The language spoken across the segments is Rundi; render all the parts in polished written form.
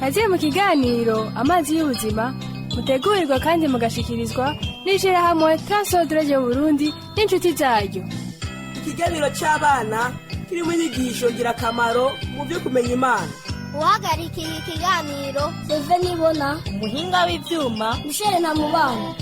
kaze mu kiganiro amazi y'ubuzima mutegurirwa kandi mugashikirizwa n'ishirahamwe Transodre Burundi n'inshuti zaryo. Ikiganiro c'abana kirimo inyigisho ngirakamaro mu byo kumenya Imana. Uhagarikiye ikiganiro Seve Nibona, umuhinga w'ivyuma Mishere na Mubano.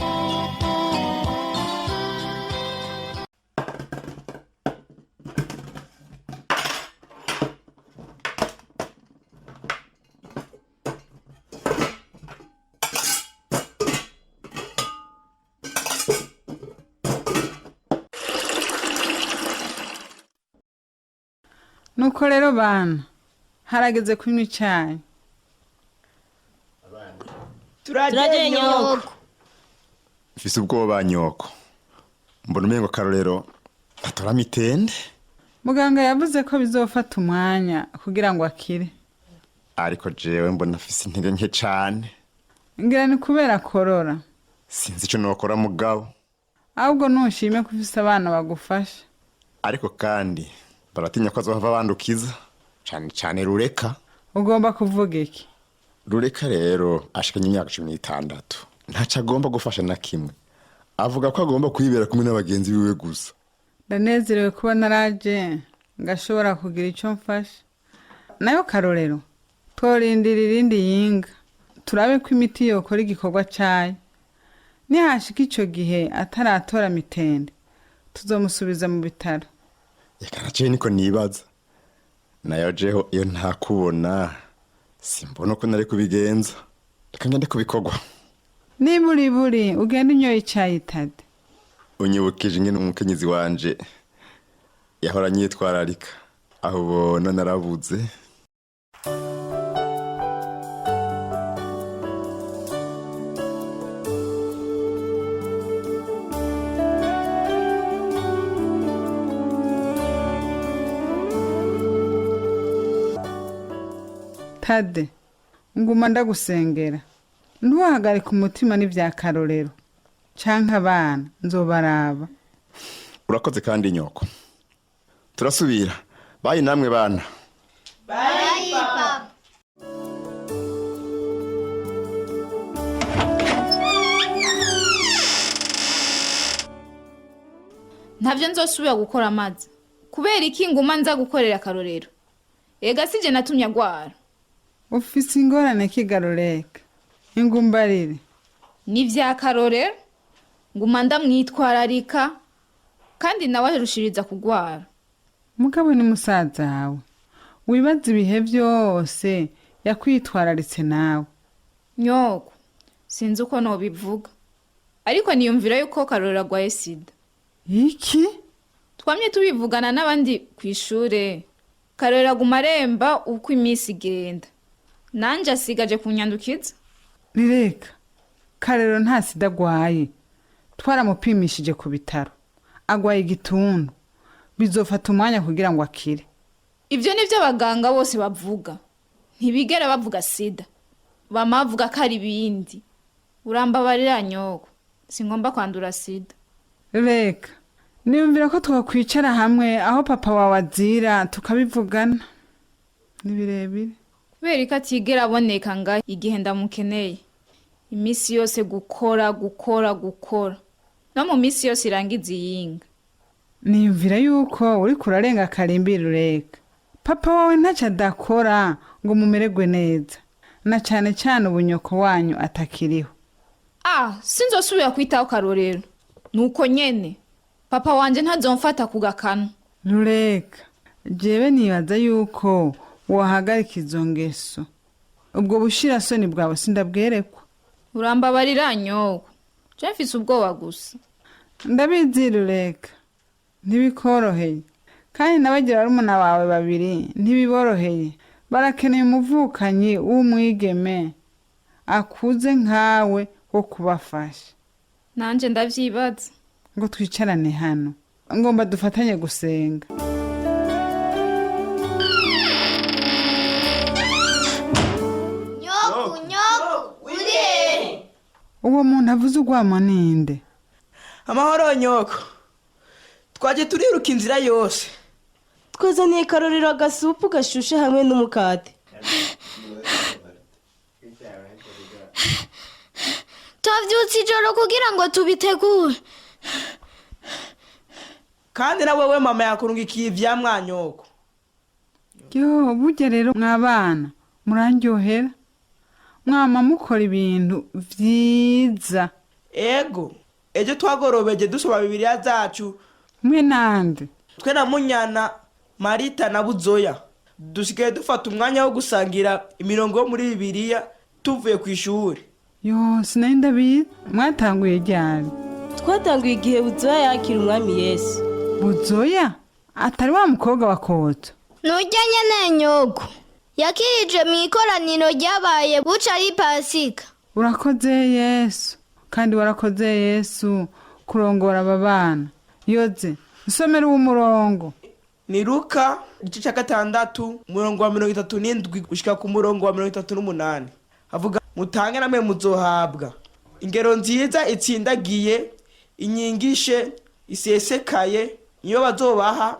Nuko rero bana harageze kunywa icyayi. Turaje nyoko. Mfise ubwoba nyoko. Mbona umengo Karorero atora mitende. Muganga yavuze ko bizofata umwanya kugira ngo akire. Ariko jewe mbona afise intege nke cane. Ngira ni kubera korora. Sinzi ico nokora mugabo. Ahubwo nushime ko ufise abana bagufasha. Ariko kandi baratinya ko azohava bandukiza cane Rureka. Ugomba kuvuga iki? Rureka rero ashikanye imyaka 16. Ntaca agomba gufasha na kimwe. Avuga ko agomba kwibera kumwe n'abagenzi biwe gusa. Ndanezerewe kuba naraje ngashobora kugira ico mfasha. Nayo Karorero tworindira irindi yinga. Turabe ko imiti yokora igikorwa cayo. Nihashika ico gihe ataratora mitende tuzomusubiza mu bitaro. Yakaraje niko nibaza. Nayo jeho iyo ntakubona simbona ko nari kubigenza. Reka ngende kubikogwa. Niburi ugenda inyoye icyayi Tade. Unyibukije ingene umukenyezi wanje yahora nyitwararika. Aho bona narabuze. Tade, nguma ndagusengera. Ntuhagarike umutima n'ivya Karorero. Canke abana nzobaraba. Urakoze kandi nyoko. Turasubira. Bayi namwe bana. Bayi papa. Ntavyo nzosubira gukora amazi. Kubera iki nguma nza gukorera Karorero. Ega sije natumye agwara. Ufise ingorane kigarureka. Ingumbarire. Ni vya Karorero. Nguma ndamwitwararika kandi nawe arushiriza kugwara. Mugabo ni musaza wawe. Wibaza ibihe byose yakwitwararitse nawe. Nyoko, sinzi uko no bivuga. Ariko niyumvira yuko Karorero agwaye sida. Iki? Twamye tubivugana n'abandi kwishure. Karorero aguma aremba uko imisi igenda. Nanje asigaje kunyandukiza. Rireka. Karorero nta sida agwaye. Twaramupimishije ku bitaro. Agwaye igituntu. Bizofata umwanya kugira ngo akire. Ivyo nivyo abaganga bose bavuga. Ntibigera bavuga sida. Bamavuga ko ari bindi. Urambabarira nyoko. Singomba kwandura sida. Reka. Niyumvira ko twakwicara hamwe aho papa wawe azira tukabivugana. Ni birebire. Kubera ko atigera aboneka nga igihe ndamukeneye. Imisi yose gukora. No mu misi yose irangiza iyinga. Niyumvira yuko uri kurarenga karimbira Rureka. Papa wawe ntaca adakora ngo mumererwe neza. Na cyane ubunyoko wanyu atakiriho. Sinzosubira kwitaho Karorero. Nuko nyene. Papa wanje ntazomfata kugakana. Rureka. Jewe nibaza yuko wahagarika izo ngeso. Ubwo bushira soni bwawe sindabwerekwa. Urambabarira nyoko. Je mfise ubwoba gusa. Ndabizi Rureka. Ntibikoroheye. Kandi nabagira barumuna bawe babiri ntibiboroheye. Barakeneye umuvukanyi w'umwigeme akuze nkawe wo kubafasha. Nanje ndavyibaza. Ngo twicarane hano. Ngomba dufatanye gusenga. Nyoko, uri. Uwo muntu avuze ugwamo ninde? Amahoro nyoko. Twaje turiruka inzira yose. Twazaniye Karorero agasupu gashushe hamwe n'umukate. twavyutse ijoro kugira ngo tubitegure. kandi na wewe mama yakurungikiye ivyamwa nyoko. Yo burya rero mwabana murandyohera mwama mukora ibintu vyiza. Ego ejo twagorobeje dusoma bibiliya zacu Mwe nande twe na Munyana Marita na Buzoya dusigaye dufata umwanya wo gusangira imirongo yo muri bibiliya tuvuye ku ishuri. yo sinari ndabizi mwatanguye ryari? twatanguye igihe Buzoya yakira umwami Yesu. Buzoya atari wa mukobwa wa Koto? Nujya nyene nyogo. Yakirije mu ikoraniro ryabaye buca ari Pasika. Urakoze Yesu, kandi warakoze Yesu kurongora aba bana. Yoze usomera umurongo. Ni Luka igice cya 6 umurongo wa 37 gushika ku murongo wa 38. Havuga mutange namwe muzohabwa. Ingero nziza itsindagiye inyigishe isesekaye iyo bazobaha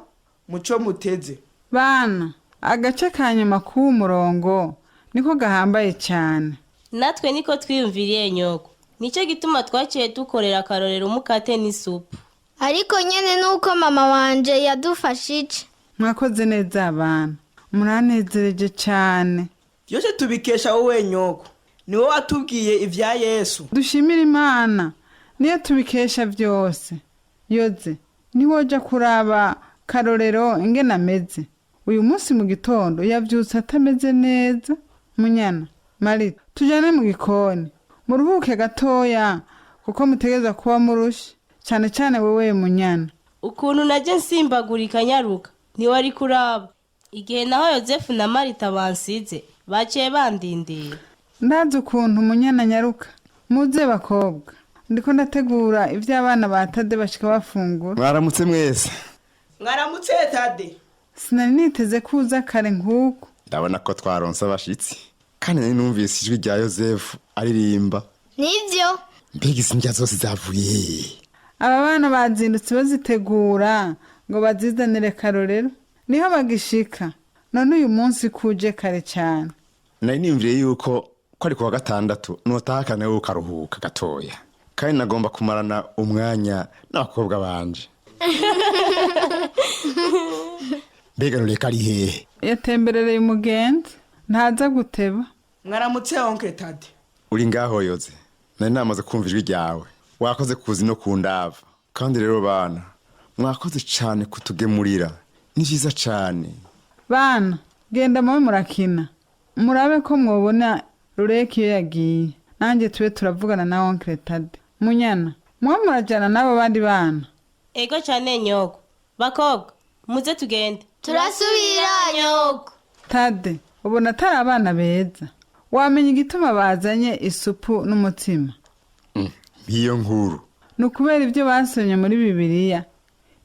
muco muteze. Bana, agace kanyuma k'uwo murongo niko gahambaye cyane. natwe niko twiyumviriye nyoko. Nicyo gituma twaciye dukorera akarorero umukate n'isupu. Ariko nyene nuko mama wanje yadufashije. Mwakoze neza abana, muranezereje cyane. Byose tubikesha wowe nyoko. Ni wowe watubwiye ivya Yesu. Dushimira Imana niyo tubikesha byose. Yoze niwoja kuraba karorero ingene ameze. Uyu munsi mu gitondo yavyutse atameze neza. Munyana Marita tujane mu gikoni muruhuke gatoya kuko mutegeza kuba murushi cyane cyane wewe Munyana. Ukuntu naje nsimbagurika nyaruka ntiwari kuraba. Igihe naho Yozefu na Marita bansize baciye bandindira. Ndazi ukuntu Munyana nyaruka. Muze bakobwa ndiko ndategura ivy'abana batade bashika bafungura. Mwaramutse mwese. Mwaramutse Tade. Sinari niteze kuza kare nk'uko. Ndabona ko twaronse abashitsi. Kandi nari numvise ijwi rya Yozefu aririmba. Nivyo. Mbega izinjya zose zavuye. Aba bana bazindutse bazitegura ngo bazizanire karorero. Niho bagishika. None uyu munsi kuje kare cyane. Nari nimviriye yuko ko ari kuwa 6 notahakane wo karuhuka gatoya. Kandi nagomba kumarana umwanya n'abakobwa banje. Mbega rureka ari hehe? Yatemberereye umugenzi ntaza guteba. Mwaramutse onke Tade. Uri ngaho Yoze. Nari namaze kumva ijwi ryawe. Wakoze kuzi no kundava. Kandi rero bana mwakoze cyane kutugemurira. Ni vyiza cyane. Bana genda mwe murakina. Murabe ko mwobona Rureki iyo yagiye. Nanjye tube turavugana na oncle Tade. Munyana mwe murajana nabo bandi bana. Ego cyane nyoko. Bakobwa muze tugende. Turasubira nyoko. Tade ubona atari abana beza. Wamenya igituma bazanye isupu n'umutima. Biyo nkuru. Nukubera ibyo basomye muri Bibiliya.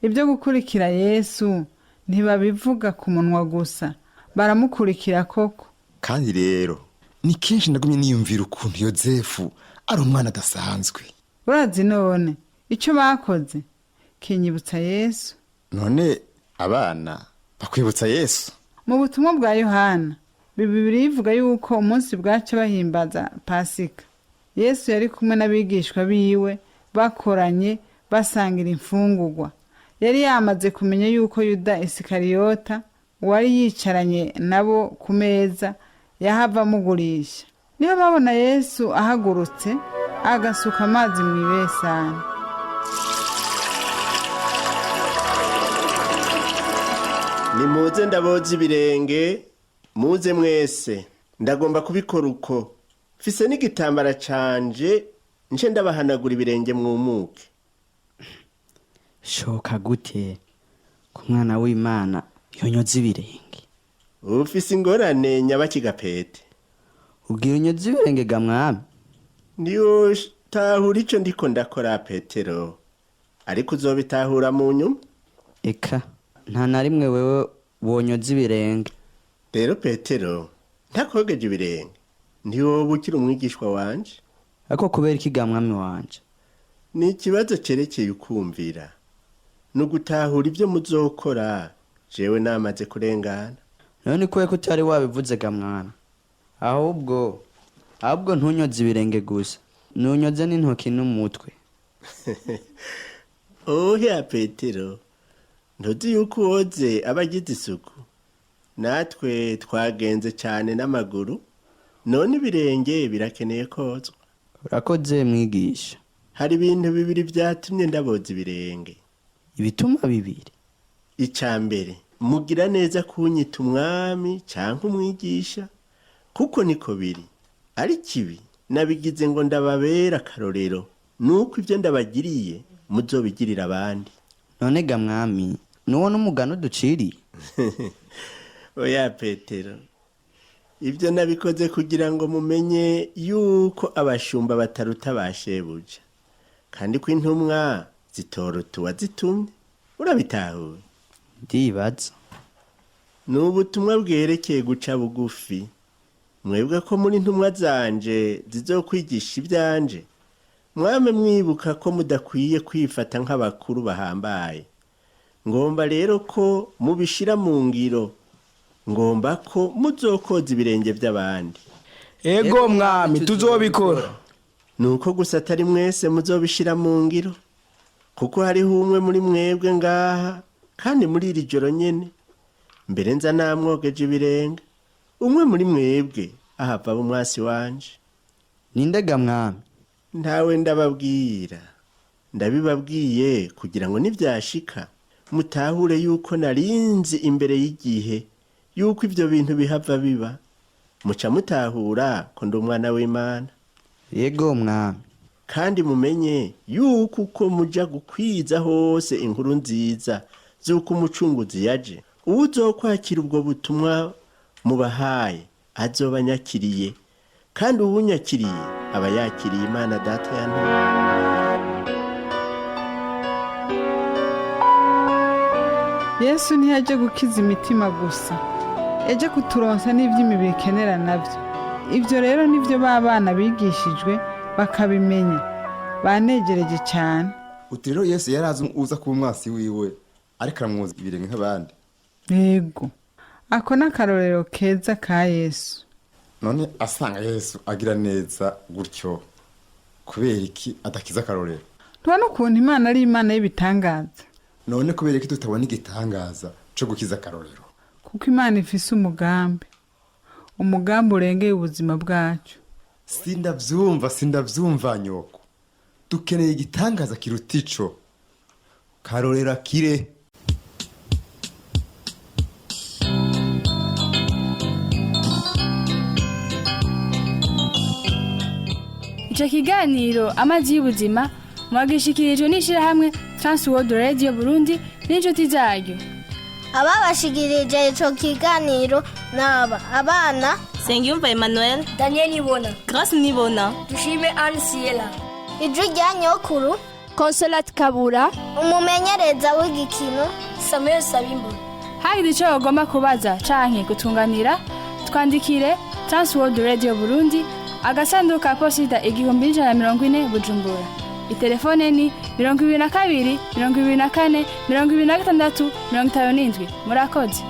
Ibyo gukurikira Yesu ntibabivuga ku munwa gusa. Baramukurikira koko. Kandi rero ni kenshi ndagumye niyumvira ukuntu Yozefu ari umwana adasanzwe. Urazi none icyo bakoze kinyibutsa Yesu. None abana bakwibutsa Yesu. Mu butumwa bwa Yohana Bibiliya ivuga yuko umunsi bwaca bahimbaza Pasika. Yesu yari kumwe n'abigishwa biwe bakoranye basangira imfungurwa. Yari yamaze kumenya yuko Yuda Isikariyota wari yicaranye nabo ku meza yahava mugurisha. Niyo babona Yesu ahagurutse agasuka amazi mu ibesani. Nimuze ndaboza ibirenge muze mwese ndagomba kubikora uko mfise n'igitambara canje nce ndabahanagura ibirenge mwumuke. Shoka gute ku mwana w'Imana yonyoza ibirenge? Ufise ingorane nyabakigapete. Ubwira unyoza ibirenge ga mwami? Ndiyo tahura ico ndiko ndakora Petero. Ariko uzobitahura mu nyuma? Eka nta na rimwe wewe wonyoza ibirenge. Rero Petero ntakogeje ibirenge. Ndiwoba ukiri umwigishwa wanje? Ako kubera iki ga mwami wanje? Ni ikibazo cerekeye ukumvira. Nugutahura ibyo muzokora jewe namaze kurengana. None ko utari wabivuze ga mwana. Ahubwo ntunyoza ibirenge gusa. nunyoze n'intoki n'umutwe. oya petero ntuzi yuko uwoze aba agize isuku natwe twagenze cyane n'amaguru none ibirenge birakeneye kozwa. Urakoze mwigisha. hari ibintu bibiri byatumye ndaboza ibirenge. Ibituma bibiri? icya mbere mugira neza kunyita umwami cyangwa umwigisha kuko niko biri. ari kibi nabigize ngo ndababera akarorero nuko ibyo ndabagiriye muzobigirira abandi. None ga mwami nuwo n'umugano duciriye? oya petero ibyo nabikoze kugira ngo mumenye yuko abashumba bataruta bashebuja kandi ko intumwa zitoruta uwazitumye. urabitahuye? Ndibaza. ni ubutumwa bwerekeye guca bugufi. mwebwe ko muri ntumwa zanje zizokwigisha ibyanje mwame mwibuka ko mudakwiye kwifata nk'abakuru bahambaye. ngomba rero ko mubishira mu ngiro. ngomba ko muzokoza ibirenge by'abandi. ego mwami tuzobikora. nuko gusa atari mwese muzobishira mu ngiro kuko hariho umwe muri mwebwe ngaha kandi muri iri joro nyene mbere nza namwogeje ibirenge umwe muri mwebwe ahava umwasi wanje. Ninde ga mwami? ntawe ndababwira ndabibabwiye kugira ngo nibyashika mutahure yuko narinzi imbere y'igihe yuko ibyo bintu bihava biba muca mutahura ko ndi umwana w'Imana. Yego mwami. kandi mumenye yuko uko muja gukwiza hose inkuru nziza z'uko umucunguzi yaje uwuzokwakira ubwo butumwa mubahaye azoba nyakiriye kandi uwunyakiriye aba yakiriye Imana data yantumye. Yesu ntiyaje gukiza imitima gusa, yaje kuturonsa n'ivy'imibiri ikenera navyo. Ivyo rero nivyo b'abana bigishijwe bakabimenya, banegereje cyane. uti rero Yesu yarazi uza kuba umwasi wiwe ariko aramwoza ibirenge nk'abandi. Yego, ako n'akarorero keza ka Yesu. none asanga Yesu agira neza gutyo kubera iki adakiza akarorero? Tubona ukuntu Imana ari Imana y'ibitangaza. none kubera iki tutabona igitangaza cyo gukiza akarorero? Kuko Imana ifise umugambi urengeye ubuzima bwacu. sindavyumva nyoko. dukeneye igitangaza kiruta ico. karorero akire. Ico kiganiro amazi y'ubuzima mwagishikirijwe n'ishirahamwe Transworld Radio Burundi n'inshuti zaryo. ababashikirije ico kiganiro naba abana Sengiyumva Emmanuel, Daniel Nibona, Grace Nibona, Dushime Anne Siela, ijwi rya nyokuru Consolate Kabura, umumenyereza w'igikino Samuel Sabimbo. Hari ico bagomba kubaza canke gutunganira twandikire Transworld Radio Burundi agasanduku ka posita 1140 Bujumbura. Itelefone ni 22 24 26 57. Murakoze.